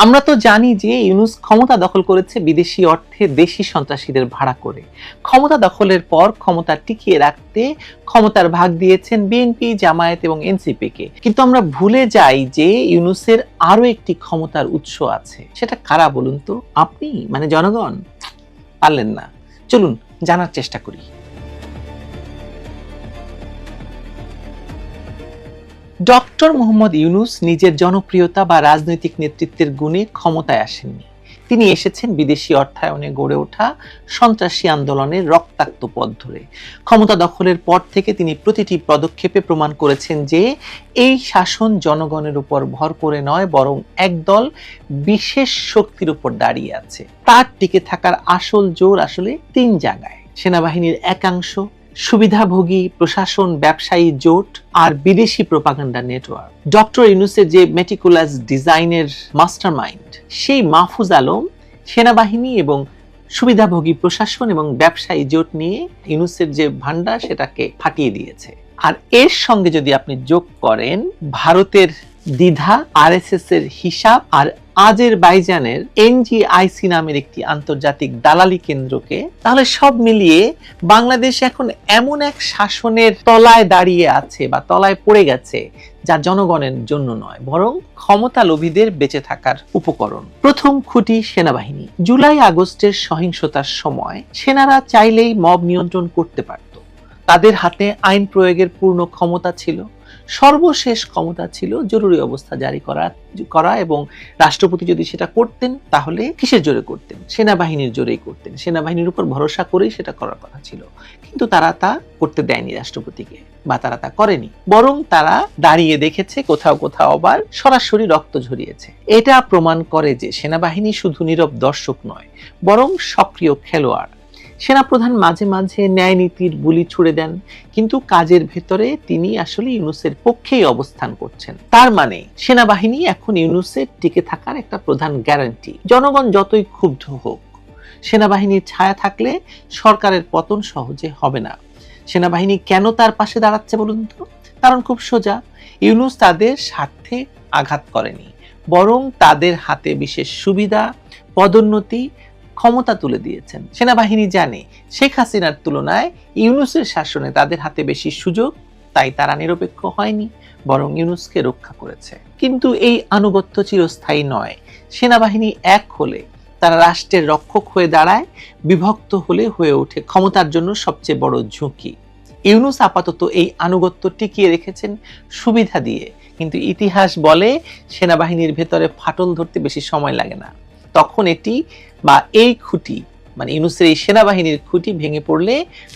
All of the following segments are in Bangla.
আমরা তো জানি যে ইউনূস ক্ষমতা দখল করেছে বিদেশি অর্থে দেশি সন্ত্রাসীদের ভাড়া করে। ক্ষমতা দখলের পর ক্ষমতা টিকিয়ে রাখতে ক্ষমতার ভাগ দিয়েছেন বিএনপি, জামায়াত এবং এনসিপিকে। কিন্তু আমরা ভুলে যাই যে ইউনূসের আরো একটি ক্ষমতার উৎস আছে। সেটা কারা বলুন তো? আপনি, মানে জনগণ? পারলেন না। চলুন জানার চেষ্টা করি। ডক্টর মোহাম্মদ ইউনূস নিজের জনপ্রিয়তা বা রাজনৈতিক নেতৃত্বের গুণে ক্ষমতায় আসেননি। তিনি এসেছেন বিদেশি অর্থায়নে গড়ে ওঠা সন্ত্রাসী আন্দোলনের রক্তাক্ত পথ ধরে। ক্ষমতা দখলের পর থেকে তিনি প্রতিটি পদক্ষেপে প্রমাণ করেছেন যে এই শাসন জনগণের উপর ভর করে নয়, বরং একদল বিশেষ শক্তির উপর দাঁড়িয়ে আছে। তার টিকে থাকার আসল জোর আসলে তিন জায়গায়: সেনাবাহিনীর একাংশ, সুবিধাভোগী প্রশাসন, ব্যবসায়ী জোট আর বিদেশি প্রোপাগান্ডা নেটওয়ার্ক। ডক্টর ইউনূসের যে মেটিকুলাস ডিজাইনের মাস্টারমাইন্ড, সেই মাহফুজ আলম সেনাবাহিনী এবং সুবিধাভোগী প্রশাসন এবং ব্যবসায়ী জোট নিয়ে ইউনূসের যে ভান্ডার সেটাকে ফাটিয়ে দিয়েছে। আর এর সঙ্গে যদি আপনি যোগ করেন ভারতের দ্বিধা, আরএসএস এর হিসাব আর আজেরবাইজানের এনজিআইসি নামের একটি আন্তর্জাতিক দালালি কেন্দ্রকে, তাহলে সব মিলিয়ে বাংলাদেশ এখন এমন এক শাসনের তলায় দাঁড়িয়ে আছে বা তলায় পড়ে গেছে যা জনগণের জন্য নয়, বরং ক্ষমতা লোভীদের বেঁচে থাকার উপকরণ। প্রথম খুঁটি সেনাবাহিনী। জুলাই আগস্টের সহিংসতার সময় সেনারা চাইলেই মব নিয়ন্ত্রণ করতে পারত। তাদের হাতে আইন প্রয়োগের পূর্ণ ক্ষমতা ছিল। সর্বশেষ ক্ষমতা ছিল জরুরি অবস্থা জারি করা এবং রাষ্ট্রপতি যদি সেটা করতেন তাহলে কিসের জোরে করতেন? সেনাবাহিনীর জোরেই করতেন। সেনাবাহিনীর উপর ভরসা করেই সেটা করার কথা ছিল, কিন্তু তারা তা করতে দেয়নি রাষ্ট্রপতিকে, বা তারা তা করেনি। বরং তারা দাঁড়িয়ে দেখেছে, কোথাও কোথাও আবার সরাসরি রক্ত ঝরিয়েছে। এটা প্রমাণ করে যে সেনাবাহিনী শুধু নীরব দর্শক নয়, বরং সক্রিয় খেলোয়াড়। সেনাপ্রধান মাঝে মাঝে ন্যায় নীতির বুলি ছুড়ে দেন, কিন্তু কাজের ভেতরে তিনি আসলে ইউনূসের পক্ষেই অবস্থান করছেন। তার মানে সেনাবাহিনী এখন ইউনূসের টিকে থাকার একটা প্রধান গ্যারান্টি। জনগণ যতই ক্ষুব্ধ হোক, সেনাবাহিনীর ছায়া থাকলে সরকারের পতন সহজে হবে না। সেনাবাহিনী কেন তার পাশে দাঁড়াচ্ছে বলুন তো? কারণ খুব সোজা, ইউনূস তাদের স্বার্থে আঘাত করেনি, বরং তাদের হাতে বিশেষ সুবিধা, পদোন্নতি, ক্ষমতা তুলে দিয়েছেন। সেনাবাহিনী জানে শেখ হাসিনার তুলনায় ইউনূসের শাসনে তাদের হাতে বেশি সুযোগ, তাই তারা নিরপেক্ষ হয়নি, বরং ইউনূসকে রক্ষা করেছে। কিন্তু এই আনুগত্য চিরস্থায়ী নয়। সেনাবাহিনী এক হলে তারা রাষ্ট্রের রক্ষক হয়ে দাঁড়ায়, বিভক্ত হলে হয়ে ওঠে ক্ষমতার জন্য সবচেয়ে বড় ঝুঁকি। ইউনূস আপাতত এই আনুগত্য টিকিয়ে রেখেছেন সুবিধা দিয়ে, কিন্তু ইতিহাস বলে সেনাবাহিনীর ভেতরে ফাটল ধরতে বেশি সময় লাগে না। তখন এটি বা এই খুঁটি, মানে ইউনূসের এই সেনাবাহিনীর খুঁটি ভেঙে পড়লে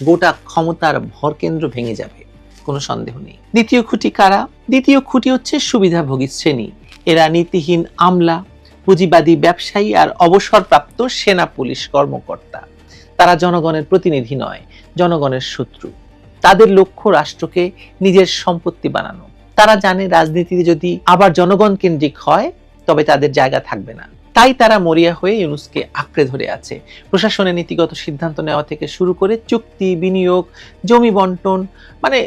গোটা ক্ষমতার ভরকেন্দ্র ভেঙে যাবে, কোনো সন্দেহ নেই। দ্বিতীয় খুঁটি কারা? দ্বিতীয় খুঁটি হচ্ছে সুবিধাভোগী শ্রেণী। এরা নীতিহীন আমলা, পুঁজিবাদী ব্যবসায়ী আর অবসরপ্রাপ্ত সেনা পুলিশ কর্মকর্তা। তারা জনগণের প্রতিনিধি নয়, জনগণের শত্রু। তাদের লক্ষ্য রাষ্ট্রকে নিজের সম্পত্তি বানানো। তারা জানে রাজনীতিতে যদি আবার জনগণ কেন্দ্রিক হয় তবে তাদের জায়গা থাকবে না। তাই তারা মরিয়া হয়ে ইউনূসকে আঁকড়ে ধরে আছে। প্রশাসনের নীতিগত সিদ্ধান্ত নেওয়া থেকে শুরু করে চুক্তি, বিনিয়োগ, জমি বন্টন, মানে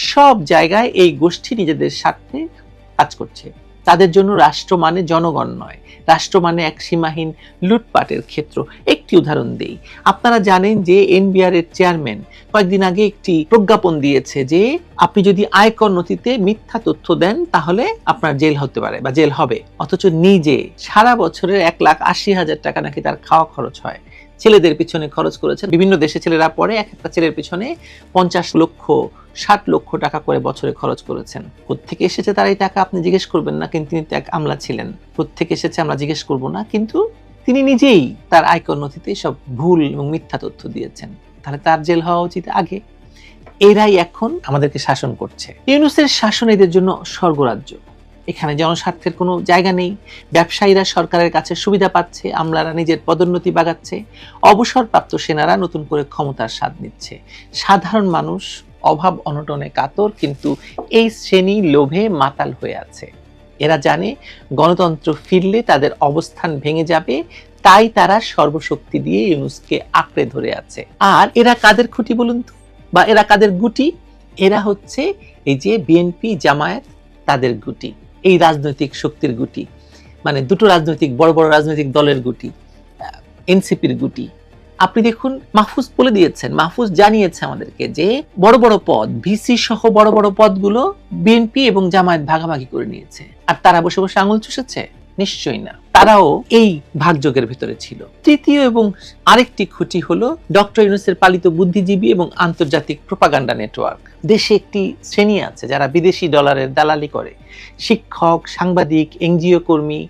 সব জায়গায় এই গোষ্ঠী নিজেদের স্বার্থে কাজ করছে। তাদের জন্য রাষ্ট্র মানে জনগণ নয়, রাষ্ট্র মানে এক সীমাহীন লুটপাটের ক্ষেত্র। একটি উদাহরণ দেই। আপনারা জানেন যে এনবিআর এর চেয়ারম্যান কয়েকদিন আগে একটি প্রজ্ঞাপন দিয়েছে যে আপনি যদি আয়কর নথিতে মিথ্যা তথ্য দেন তাহলে আপনার জেল হতে পারে বা জেল হবে। অথচ নিজে সারা বছরের 1,80,000 টাকা নাকি তার খাওয়া খরচ হয়, ছেলেদের পিছনে খরচ করেছেন। বিভিন্ন দেশে ছেলেরা পড়ে, এক একটা ছেলের পিছনে 50 লক্ষ 60 লক্ষ টাকা করে বছরে খরচ করেছেন। কোত্থেকে এসেছে তার এই টাকা আপনি জিজ্ঞেস করবেন না, কিন্তু তিনি তো এক আমলা ছিলেন। কোত্থেকে এসেছে আমরা জিজ্ঞেস করব না, কিন্তু তিনি নিজেই তার আয়কর নথিতে সব ভুল এবং মিথ্যা তথ্য দিয়েছেন। তাহলে তার জেল হওয়া উচিত আগে। এরাই এখন আমাদেরকে শাসন করছে। ইউনূসের শাসন এদের জন্য স্বর্গরাজ্য। এখানে জনস্বার্থের কোনো জায়গা নেই। ব্যবসায়ীরা সরকারের কাছে সুবিধা পাচ্ছে, আমলারা নিজের পদোন্নতি বাগাচ্ছে, অবসরপ্রাপ্ত সেনারা নতুন করে ক্ষমতার স্বাদ নিচ্ছে। সাধারণ মানুষ অভাব অনটনে কাতর, কিন্তু এই শ্রেণী লোভে মাতাল হয়ে আছে। এরা জানে গণতন্ত্র ফিরলে তাদের অবস্থান ভেঙে যাবে, তাই তারা সর্বশক্তি দিয়ে ইউনূসকে আঁকড়ে ধরে আছে। আর এরা কাদের খুঁটি বলুন তো, বা এরা কাদের গুটি? এরা হচ্ছে এই যে বিএনপি, জামায়াত, তাদের গুটি, এই রাজনৈতিক শক্তির গুটি। মানে দুটো রাজনৈতিক বড় বড় রাজনৈতিক দলের গুটি, এনসিপির গুটি। আপনি দেখুন, মাহফুজ বলে দিয়েছেন, মাহফুজ জানিয়েছে আমাদেরকে যে বড় বড় পদ, ভিসি সহ বড় বড় পদগুলো বিএনপি এবং জামায়াত ভাগাভাগি করে নিয়েছে। আর তারা বসে বসে আঙুল চুষেছে? নিশ্চয়ই না, তারাও এই ভাগযোগের ভিতরে ছিল। তৃতীয় এবং আরেকটি খুঁটি হলো ডক্টর ইউনূসের পালিত বুদ্ধিজীবী এবং আন্তর্জাতিক প্রোপাগান্ডা নেটওয়ার্ক। দেশে একটি শ্রেণী আছে যারা বিদেশি ডলারের দালালি করে, শিক্ষক, সাংবাদিক, এনজিও কর্মী,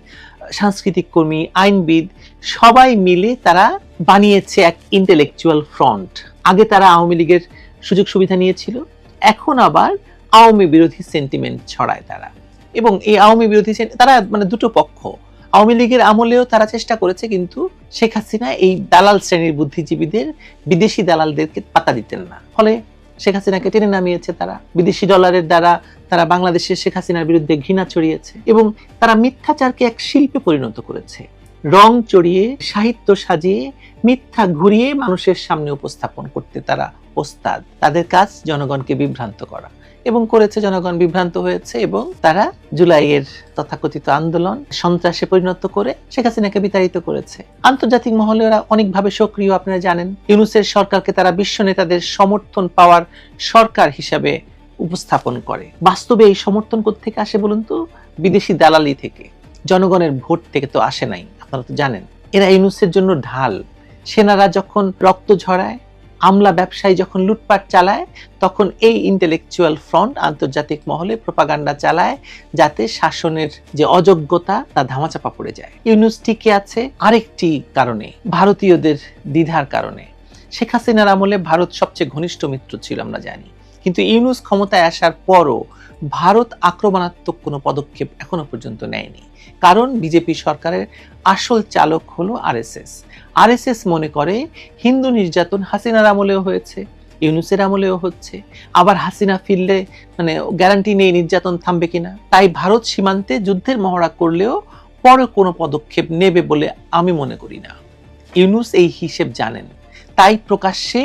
সাংস্কৃতিক কর্মী, আইনবিদ, সবাই মিলে তারা বানিয়েছে এক ইন্টেলেকচুয়াল ফ্রন্ট। আগে তারা আওয়ামী লীগের সুযোগ সুবিধা নিয়েছিল, এখন আবার আওয়ামী বিরোধী সেন্টিমেন্ট ছড়ায় তারা। এবং এই আওয়ামী বিরোধী তারা মানে দুটো পক্ষ। আওয়ামী লীগের আমলেও তারা চেষ্টা করেছে, কিন্তু শেখ হাসিনা এই দালাল শ্রেণীর বুদ্ধিজীবীদের, বিদেশি দালালদেরকে পাত্তা দিতেন না। ফলে শেখ হাসিনাকে টেনে নামিয়েছে তারা। বিদেশি ডলারের দ্বারা তারা বাংলাদেশের শেখ হাসিনার বিরুদ্ধে ঘৃণা ছড়িয়েছে এবং তারা মিথ্যাচারকে এক শিল্পে পরিণত করেছে। রং চড়িয়ে, সাহিত্য সাজিয়ে, মিথ্যা ঘুরিয়ে মানুষের সামনে উপস্থাপন করতে তারা ওস্তাদ। তাদের কাজ জনগণকে বিভ্রান্ত করা, এবং করেছে, জনগণ বিভ্রান্ত হয়েছে এবং তারা জুলাইয়ের তথাকথিত আন্দোলন সন্ত্রাসে পরিণত করে শেখ হাসিনাকে বিতাড়িত করেছে। আন্তর্জাতিক মহলে ওরা অনেকভাবে সক্রিয়, আপনারা জানেন। ইউনূসের সরকারকে তারা বিশ্ব নেতাদের সমর্থন পাওয়ার সরকার হিসাবে উপস্থাপন করে। বাস্তবে এই সমর্থন কোত্থেকে আসে বলুন তো? বিদেশি দালালি থেকে, জনগণের ভোট থেকে তো আসে নাই, আপনারা তো জানেন। এরা ইউনূসের জন্য ঢাল। সেনারা যখন রক্ত ঝরায়, আমলা ব্যবসায়ী যখন লুটপাট চালায়, তখন এই ইন্টেলেকচুয়াল ফ্রন্ট আন্তর্জাতিক মহলে প্রোপাগান্ডা চালায় যাতে শাসনের যে অযোগ্যতা তা ধামাচাপা পড়ে যায়। ইউনূস টিকে আছে আরেকটি কারণে, ভারতীয়দের দ্বিধার কারণে। শেখ হাসিনার আমলে ভারত সবচেয়ে ঘনিষ্ঠ মিত্র ছিল, আমরা জানি। কিন্তু ইউনূস ক্ষমতায় আসার পরও ভারত আক্রমণাত্মক কোনো পদক্ষেপ এখনো পর্যন্ত নেয়নি। কারণ বিজেপি সরকারের আসল চালক হলো আরএসএস। আরএসএস মনে করে হিন্দু নির্যাতন হাসিনার আমলেও হয়েছে, ইউনূসের আমলেও হচ্ছে, আবার হাসিনা ফিরলে মানে গ্যারান্টি নেই নির্যাতন থামবে কিনা। তাই ভারত সীমান্তে যুদ্ধের মহড়া করলেও পরে কোনো পদক্ষেপ নেবে বলে আমি মনে করি না। ইউনূস এই হিসেব জানেন, তাই প্রকাশ্যে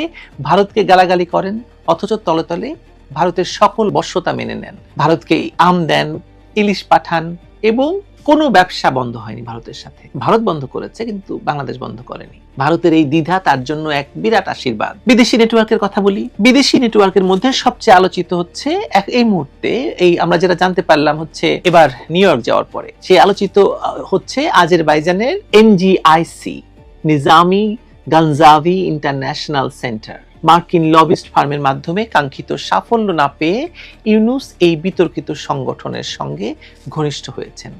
ভারতকে গালাগালি করেন, অথচ তলে তলে ভারতের সকল বশ্যতা মেনে নেন। ভারতকে আম দেন, ইলিশ পাঠান, এবং কোনো ব্যবসা বন্ধ হয়নি ভারতের সাথে। ভারত বন্ধ করেছে কিন্তু বাংলাদেশ বন্ধ করেনি। ভারতের এই দ্বিধা তার জন্য এক বিরাট আশীর্বাদ। বিদেশি নেটওয়ার্কের কথা বলি। বিদেশি নেটওয়ার্কের মধ্যে সবচেয়ে আলোচিত হচ্ছে এই মুহূর্তে, এই আমরা যেটা জানতে পারলাম হচ্ছে এবার নিউ ইয়র্ক যাওয়ার পরে, সেই আলোচিত হচ্ছে আজেরবাইজানের এনজিআইসি, নিজামি গানজাভি ইন্টারন্যাশনাল সেন্টার। মার্কিন লবিস্ট ফার্মের মাধ্যমে কাঙ্ক্ষিত সাফল্য না পেয়ে ইউনূস এই বিতর্কিত সংগঠনের সঙ্গে ঘনিষ্ঠ হয়েছেন।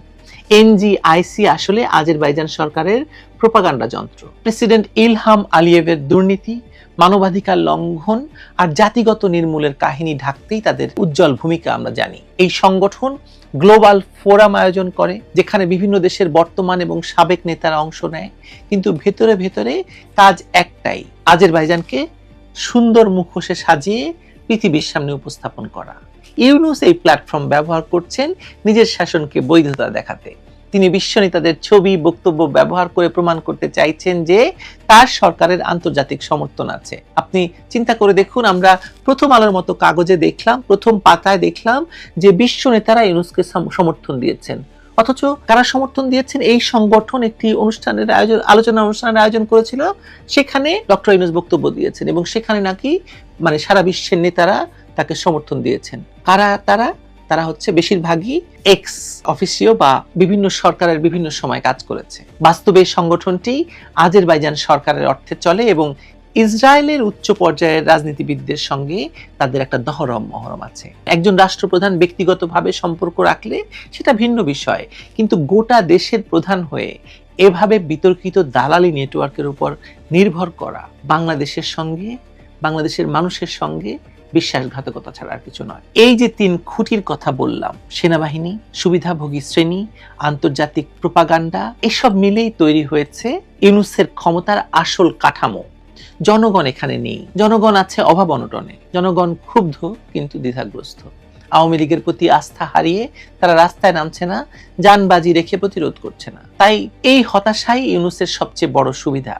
এনজিআইসি আসলে আজেরবাইজান সরকারের প্রোপাগান্ডা যন্ত্র। প্রেসিডেন্ট ইলহাম আলিয়েভের দুর্নীতি, মানবাধিকার লঙ্ঘন আর জাতিগত নির্মূলের কাহিনী ঢাকতেই তাদের উজ্জ্বল ভূমিকা আমরা জানি। এই সংগঠন গ্লোবাল ফোরাম আয়োজন করে, যেখানে বিভিন্ন দেশের বর্তমান এবং সাবেক নেতারা অংশ নেয়, কিন্তু ভেতরে ভেতরে কাজ একটাই, আজেরবাইজানকে সুন্দর মুখোশে সাজিয়ে পৃথিবীর সামনে উপস্থাপন করা। ইউনূস এই প্ল্যাটফর্ম ব্যবহার করছেন নিজের শাসনকে বৈধতা দেখাতে। তিনি বিশ্ব নেতাদের ছবি, বক্তব্য ব্যবহার করে প্রমাণ করতে চাইছেন যে তার সরকারের আন্তর্জাতিক সমর্থন আছে। আপনি চিন্তা করে দেখুন, আমরা প্রথম আলোর মতো কাগজে দেখলাম, প্রথম পাতায় দেখলাম যে বিশ্ব নেতারা ইউনূসকে সমর্থন দিয়েছেন। অথচ কারা সমর্থন দিয়েছেন? এই সংগঠন একটি অনুষ্ঠানের আয়োজন, আলোচনা অনুষ্ঠানের আয়োজন করেছিল, সেখানে ডক্টর ইউনূস বক্তব্য দিয়েছেন এবং সেখানে নাকি মানে সারা বিশ্বের নেতারা তাকে সমর্থন দিয়েছেন। কারা তারা? তারা হচ্ছে বেশিরভাগই এক্স অফিসিও বা বিভিন্ন সরকারের বিভিন্ন সময় কাজ করেছে। বাস্তবে এই সংগঠনটি আজেরবাইজান সরকারের অর্থে চলে এবং ইসরায়েলের উচ্চ পর্যায়ের রাজনীতিবিদদের সঙ্গে তাদের একটা দহরম মহরম আছে। একজন রাষ্ট্রপ্রধান ব্যক্তিগতভাবে সম্পর্ক রাখলে সেটা ভিন্ন বিষয়, কিন্তু গোটা দেশের প্রধান হয়ে এভাবে বিতর্কিত দালালি নেটওয়ার্কের উপর নির্ভর করা বাংলাদেশের সঙ্গে, বাংলাদেশের মানুষের সঙ্গে বিশ্বাসঘাতকতা ছাড়া আর কিছু নয়। এই যে তিন খুঁটির কথা বললাম, সেনাবাহিনী, সুবিধাভোগী শ্রেণী, আন্তর্জাতিক প্রোপাগান্ডা, এসব মিলেই তৈরি হয়েছে ইউনূসের ক্ষমতার আসল কাঠামো। জনগণ এখানে নেই, জনগণ আছে অভাব অনটনে, জনগণ ক্ষুব্ধ কিন্তু দ্বিধাগ্রস্ত। আওয়ামী লীগের প্রতি আস্থা হারিয়ে তারা রাস্তায় নামছে না, জানবাজি রেখে প্রতিরোধ করছে না। তাই এই হতাশাই ইউনূসের সবচেয়ে বড় সুবিধা।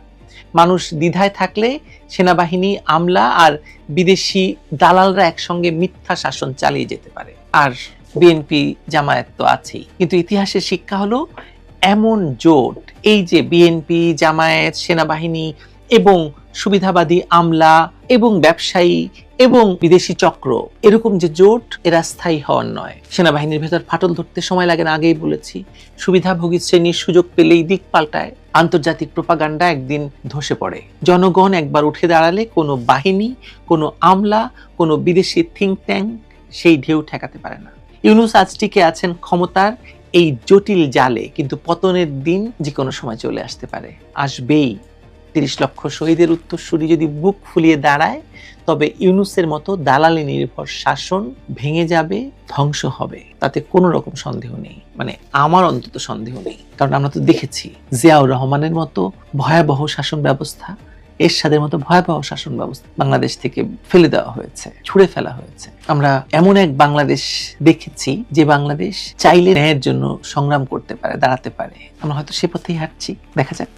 মানুষ দ্বিধায় থাকলে সেনাবাহিনী, আমলা আর বিদেশি দালালরা একসঙ্গে মিথ্যা শাসন চালিয়ে যেতে পারে। আর বিএনপি, জামায়াত তো আছেই। কিন্তু ইতিহাসের শিক্ষা হলো, এমন জোট, এই যে বিএনপি, জামায়াত, সেনাবাহিনী এবং সুবিধাবাদী আমলা এবং ব্যবসায়ী এবং বিদেশি চক্র, এরকম যে জোট, এরা স্থায়ী হওয়ার নয়। সেনাবাহিনীর ভেতর ফাটল ধরতে সময় লাগে না, আগেই বলেছি। সুবিধাভোগী শ্রেণীর সুযোগ পেলেই দিক পাল্টায়। আন্তর্জাতিক প্রোপাগান্ডা একদিন ধসে পড়ে। জনগণ একবার উঠে দাঁড়ালে কোনো বাহিনী, কোনো আমলা, কোনো বিদেশি থিঙ্ক ট্যাঙ্ক সেই ঢেউ ঠেকাতে পারে না। ইউনূস আজ টিকে আছেন ক্ষমতার এই জটিল জালে, কিন্তু পতনের দিন যে কোনো সময় চলে আসতে পারে, আসবেই। ৩০ লক্ষ শহীদের উত্তরসূরি যদি বুক ফুলিয়ে দাঁড়ায়, তবে ইউনূসের মতো দালালি নির্ভর শাসন ভেঙে যাবে, ধ্বংস হবে, তাতে কোনো রকম সন্দেহ নেই। মানে আমার অন্তত সন্দেহ নেই, কারণ আমরা তো দেখেছি জিয়াউর রহমানের মতো ভয়াবহ শাসন ব্যবস্থা, এরশাদের মতো ভয়াবহ শাসন ব্যবস্থা বাংলাদেশ থেকে ফেলে দেওয়া হয়েছে, ছুড়ে ফেলা হয়েছে। আমরা এমন এক বাংলাদেশ দেখেছি যে বাংলাদেশ চাইলে ন্যায়ের জন্য সংগ্রাম করতে পারে, দাঁড়াতে পারে। আমরা হয়তো সে পথেই হাঁটছি, দেখা যাক।